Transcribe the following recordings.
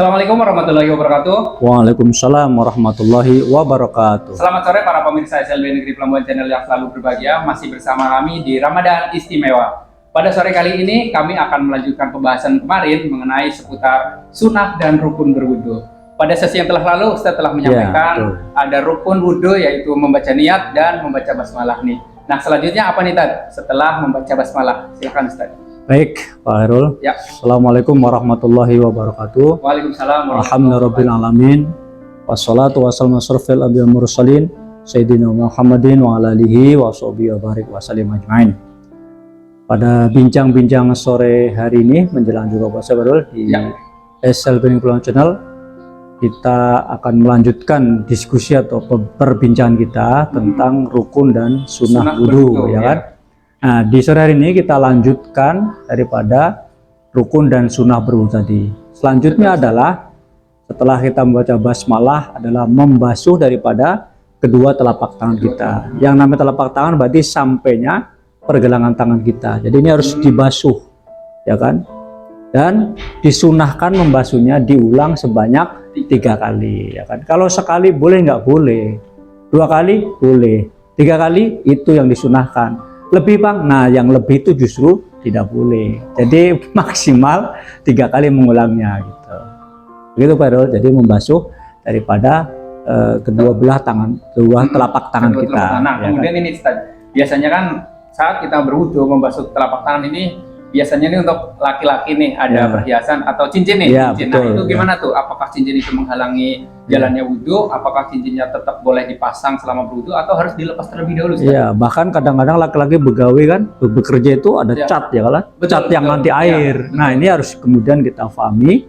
Assalamualaikum warahmatullahi wabarakatuh. Waalaikumsalam warahmatullahi wabarakatuh. Selamat sore para pemirsa SLB Negeri Pelambuan Channel yang selalu berbahagia. Masih bersama kami di Ramadan Istimewa. Pada sore kali ini kami akan melanjutkan pembahasan kemarin mengenai seputar sunnah dan rukun berwudu. Pada sesi yang telah lalu Ustaz telah menyampaikan ada rukun wudu yaitu membaca niat dan membaca basmalah nih. Nah selanjutnya apa nih Tad? Setelah membaca basmalah, silakan Ustaz. Baik, Pak Hairul. Ya. Assalamualaikum warahmatullahi wabarakatuh. Waalaikumsalam. Alhamdulillahirabbil alamin. Wassalatu wassalamu asrofil anbiya'i wal mursalin sayyidina Muhammadin wa ala alihi wa sahbihi wa barik wa sallim ajmain. Pada bincang-bincang sore hari ini menjelang juga puasa Hairul di SLB Negeri Pelambuan Channel, kita akan melanjutkan diskusi atau perbincangan kita tentang rukun dan sunnah wudu, ya kan? Nah, di sore hari ini kita lanjutkan daripada rukun dan sunnah berwudu tadi. Selanjutnya adalah setelah kita membaca basmalah adalah membasuh daripada kedua telapak tangan kita. Yang namanya telapak tangan berarti sampainya pergelangan tangan kita. Jadi ini harus dibasuh, ya kan? Dan disunahkan membasuhnya diulang sebanyak 3 kali, ya kan? Kalau sekali boleh nggak boleh, 2 kali boleh, 3 kali itu yang disunahkan. Lebih Bang, nah yang lebih itu justru tidak boleh. Jadi maksimal 3 kali mengulangnya gitu. Begitu Pak Hairul. Jadi membasuh daripada kedua belah tangan, kedua telapak tangan kita. Nah, ya kemudian kan? ini Ustaz, biasanya kan saat kita berwudu membasuh telapak tangan ini biasanya ini untuk laki-laki nih ada perhiasan atau cincin nih. Ya, cincin. betul, nah itu gimana tuh? Apakah cincin itu menghalangi jalannya wudu? Apakah cincinnya tetap boleh dipasang selama berwudu atau harus dilepas terlebih dahulu? Iya, bahkan kadang-kadang laki-laki begawe kan bekerja itu ada cat ya kan? Cat yang anti air. Nah ini harus kemudian kita pahami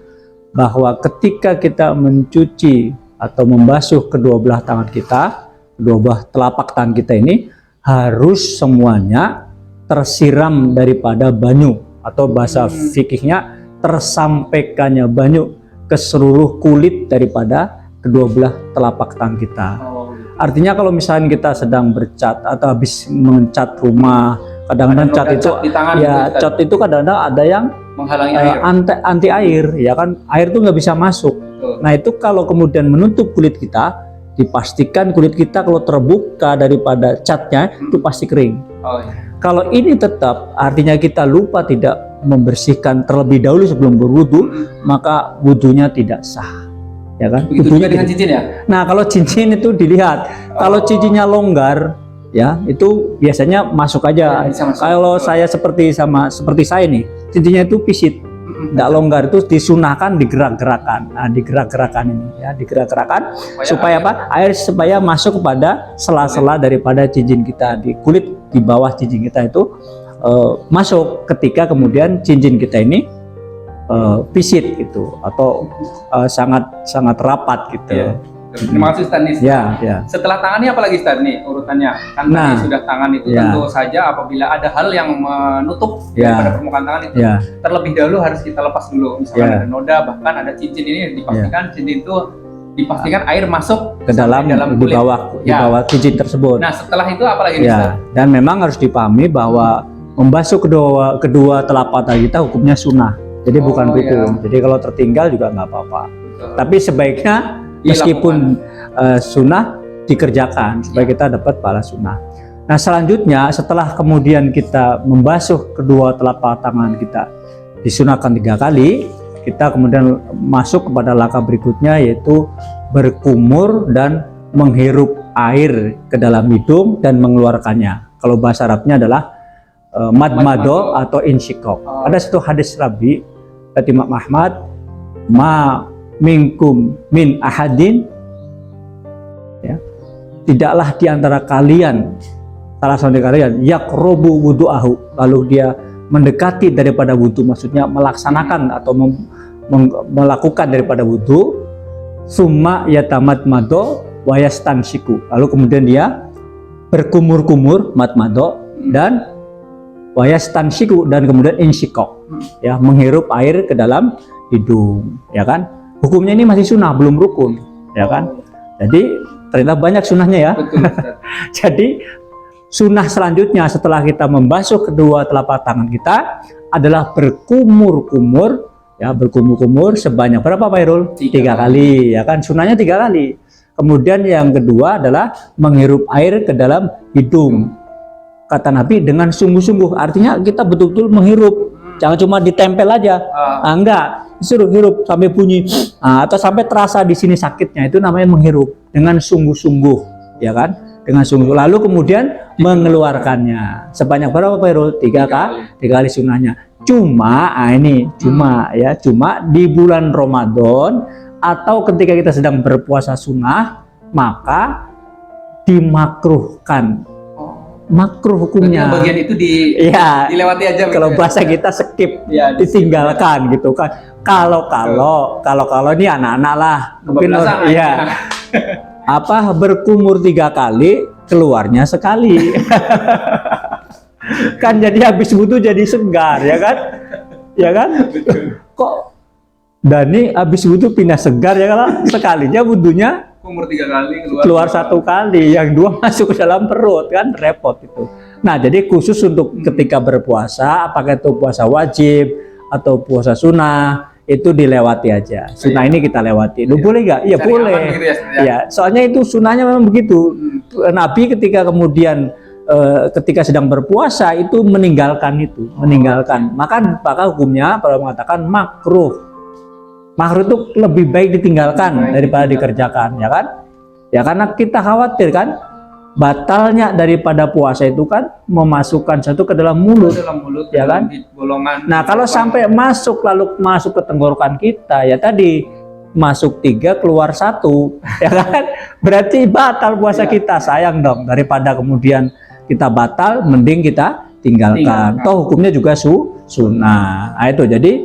bahwa ketika kita mencuci atau membasuh kedua belah tangan kita, kedua belah telapak tangan kita ini harus semuanya tersiram daripada banyu atau bahasa fikihnya tersampaikannya banyu ke seluruh kulit daripada kedua belah telapak tangan kita. Artinya kalau misalnya kita sedang bercat atau habis mencat rumah, kadang-kadang cat itu ya cat itu kadang-kadang ada yang menghalangi air. Anti air, ya kan? Air itu nggak bisa masuk. Nah itu kalau kemudian menutup kulit kita, dipastikan kulit kita kalau terbuka daripada catnya itu pasti kering. Kalau ini tetap artinya kita lupa tidak membersihkan terlebih dahulu sebelum berwudu, maka wudunya tidak sah, ya kan? Wudunya dengan cincin ya. Nah kalau cincin itu dilihat, kalau cincinnya longgar, ya itu biasanya masuk aja. Kalau saya seperti saya nih, cincinnya itu pisit, tidak longgar, itu disunahkan digerak-gerakan. Nah digerak-gerakan ini ya, digerak-gerakan supaya apa? Air supaya masuk kepada sela-sela daripada cincin kita di kulit di bawah cincin kita itu masuk ketika kemudian cincin kita ini pisit gitu atau sangat rapat gitu. Terima kasih Ustaz nih. Setelah tangan ini apalagi Ustaz nih urutannya? Kan tadi sudah tangan itu tentu saja apabila ada hal yang menutup pada permukaan tangan itu terlebih dahulu harus kita lepas dulu. Misalkan ada noda, bahkan ada cincin ini dipastikan cincin itu air masuk ke dalam kulit. di bawah cincin tersebut. Nah setelah itu apalagi Ustaz? Dan memang harus dipahami bahwa membasuh kedua telapak tangan kita hukumnya sunnah. Jadi bukan rukun. Jadi kalau tertinggal juga nggak apa-apa. Tapi sebaiknya meskipun sunnah dikerjakan supaya kita dapat pahala sunnah. Nah selanjutnya setelah kemudian kita membasuh kedua telapak tangan kita disunahkan 3 kali, kita kemudian masuk kepada langkah berikutnya yaitu berkumur dan menghirup air ke dalam hidung dan mengeluarkannya. Kalau bahasa Arabnya adalah madmado atau insyikok. Ada satu hadis Nabi kata Imam Ahmad, ma minkum min ahadin, ya, tidaklah di antara kalian salah satu dari kalian yakrobu wudu'ahu, lalu dia mendekati daripada wudu, maksudnya melaksanakan atau melakukan daripada wudu, summa yatamat mado wayastansiku, lalu kemudian dia berkumur-kumur matmado dan wayastansiku dan kemudian insyikok, ya, menghirup air ke dalam hidung, ya kan? Hukumnya ini masih sunnah, belum rukun, ya kan? Jadi ternyata banyak sunnahnya ya. Betul, jadi sunnah selanjutnya setelah kita membasuh kedua telapak tangan kita adalah berkumur-kumur ya berkumur-kumur sebanyak berapa Pak Irul? 3 3 kali, ya kan? Sunahnya 3 kali. Kemudian yang kedua adalah menghirup air ke dalam hidung. Kata Nabi dengan sungguh-sungguh, artinya kita betul-betul menghirup, jangan cuma ditempel aja. Enggak, disuruh hirup sampai bunyi, atau sampai terasa di sini sakitnya, itu namanya menghirup dengan sungguh-sungguh, ya kan? Dengan sungguh. Lalu kemudian mengeluarkannya sebanyak berapa Pak Irul? 3 kali sunahnya. Cuma cuma di bulan Ramadan atau ketika kita sedang berpuasa sunnah, maka dimakruhkan. Makruh hukumnya. Bagian itu dilewati aja. Kalau bahasa kita skip, ditinggalkan gitu kan. Kalau ini anak-anak lah, mungkin berkumur 3 kali, keluarnya sekali. Kan jadi habis wudhu jadi segar, ya kan? Ya kan? Kok Dani habis wudhu pindah segar, ya kan? Sekalinya wudhunya umur 3 kali keluar 1 kali, yang 2 masuk ke dalam perut, kan repot itu. Nah, jadi khusus untuk ketika berpuasa, apakah itu puasa wajib atau puasa sunnah, itu dilewati aja. Sunnah ini kita lewati. Lu boleh nggak? Iya boleh. Gitu ya, soalnya itu sunnahnya memang begitu. Nabi ketika kemudian ketika sedang berpuasa itu meninggalkan itu, Maka hukumnya kalau mengatakan makruh. Makruh itu lebih baik ditinggalkan daripada dikerjakan, ya kan? Ya karena kita khawatir kan batalnya daripada puasa itu kan memasukkan satu ke dalam mulut, ya kan? Nah, kalau sampai masuk ke tenggorokan kita, ya tadi masuk 3 keluar 1, ya kan? Berarti batal puasa kita. Sayang dong, daripada kemudian kita batal, mending kita tinggalkan. Toh hukumnya juga sunnah. Nah, itu jadi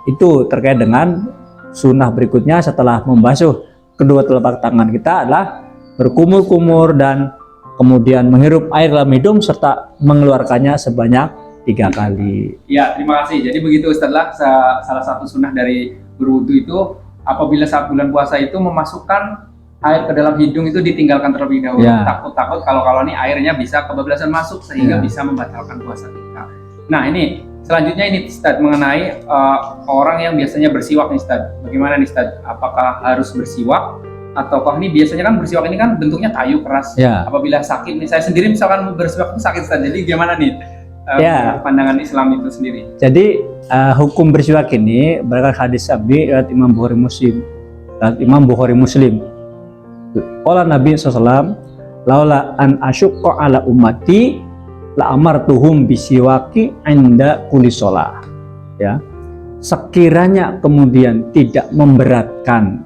itu terkait dengan sunnah berikutnya setelah membasuh kedua telapak tangan kita adalah berkumur-kumur dan kemudian menghirup air dalam hidung serta mengeluarkannya sebanyak 3 kali. Ya, terima kasih. Jadi begitu Ustaz, salah satu sunnah dari berwudu itu apabila saat bulan puasa itu memasukkan air ke dalam hidung itu ditinggalkan terlebih dahulu. Takut kalau ini airnya bisa kebablasan masuk sehingga bisa membatalkan puasa kita. Nah, ini selanjutnya ini Ustaz mengenai orang yang biasanya bersiwak nih Ustaz. Bagaimana nih Ustaz? Apakah harus bersiwak ataukah ini biasanya kan bersiwak ini kan bentuknya kayu keras. Apabila sakit nih, saya sendiri misalkan bersiwak itu sakit Ustaz. Jadi gimana nih pandangan Islam itu sendiri? Jadi hukum bersiwak ini berdasarkan hadis Abi Imam Bukhari Muslim. Qala Nabi SAW, laula an asyukka ala ummati la amartuhum bisiwaki inda kulli shalah. Ya. Sekiranya kemudian tidak memberatkan,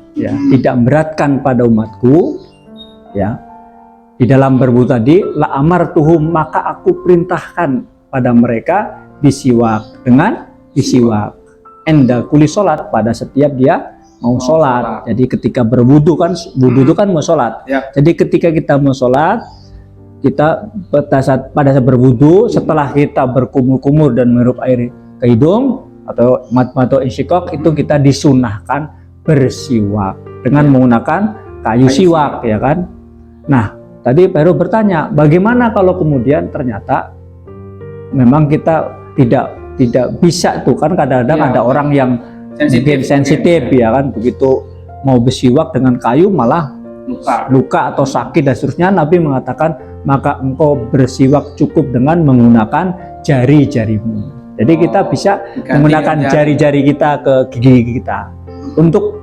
tidak memberatkan pada umatku, ya. Di dalam berwudu tadi, la amartuhum, maka aku perintahkan pada mereka bisiwak, dengan bisiwak inda kulli shalat, pada setiap dia mau sholat. Jadi ketika berwudu kan, wudu itu kan mau sholat. Jadi ketika kita mau sholat, kita pada saat berwudu, setelah kita berkumur-kumur dan menghirup air ke hidung atau matmato insyikok, itu kita disunahkan bersiwak dengan menggunakan kayu siwak, ya kan? Nah, tadi Pak Heru bertanya, bagaimana kalau kemudian ternyata memang kita tidak bisa tuh kan, kadang-kadang ada orang yang sensitif, ya kan, begitu mau bersiwak dengan kayu malah luka atau sakit dan seterusnya. Nabi mengatakan maka engkau bersiwak cukup dengan menggunakan jari-jarimu. Jadi kita bisa menggunakan jari-jari kita ke gigi kita untuk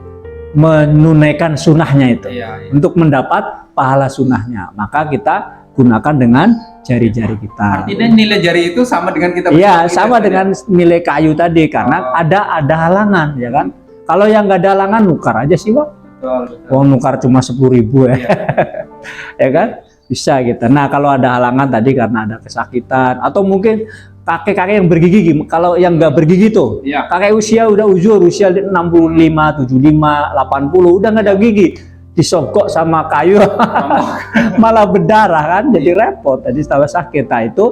menunaikan sunnahnya itu, untuk mendapat pahala sunnahnya. Maka kita gunakan dengan jari-jari kita. Artinya nilai jari itu sama dengan kita. Iya, sama dengan nilai kayu tadi, karena ada halangan, ya kan? Kalau yang nggak ada halangan, nukar aja sih, Pak. Betul. Nukar cuma 10.000 ya. Ya kan? Bisa gitu. Nah, kalau ada halangan tadi karena ada kesakitan atau mungkin kakek-kakek yang bergigi, kalau yang nggak bergigi tuh, kakek usia 65, 75, 80, udah nggak ada gigi, disogok sama kayu malah berdarah kan, jadi repot, jadi tambah sakit. Nah, itu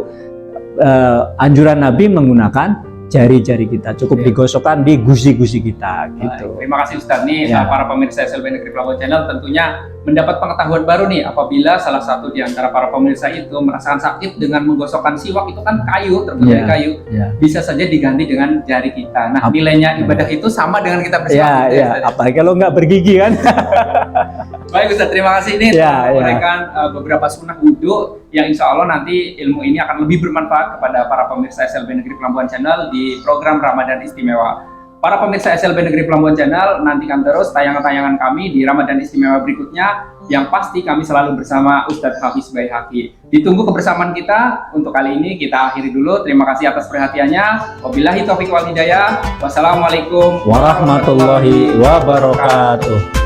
anjuran Nabi menggunakan jari-jari kita, cukup digosokkan di gusi-gusi kita gitu. Baik, terima kasih Ustadz nih. Ya. Para pemirsa SLB Negeri Pelabuhan Channel tentunya mendapat pengetahuan baru nih apabila salah satu di antara para pemirsa itu merasakan sakit dengan menggosokkan siwak, itu kan kayu, terbuat dari Ya. kayu, Ya. bisa saja diganti dengan jari kita. Nah, nilainya ibadah itu sama dengan kita bersiwak. Ya, gitu ya, Ustadz. apalagi kalau nggak bergigi kan. Baik Ustadz, terima kasih ini Ya, telah memberikan beberapa sunnah wudhu yang insya Allah nanti ilmu ini akan lebih bermanfaat kepada para pemirsa SLB Negeri Pelabuhan Channel di program Ramadan Istimewa. Para pemirsa SLB Negeri Pelabuhan Channel, nantikan terus tayangan-tayangan kami di Ramadan Istimewa berikutnya, yang pasti kami selalu bersama Ustadz Hafiz Baihaqi. Ditunggu kebersamaan kita. Untuk kali ini kita akhiri dulu. Terima kasih atas perhatiannya. Wabillahi taufiq wal hidayah. Wassalamualaikum Warahmatullahi wabarakatuh.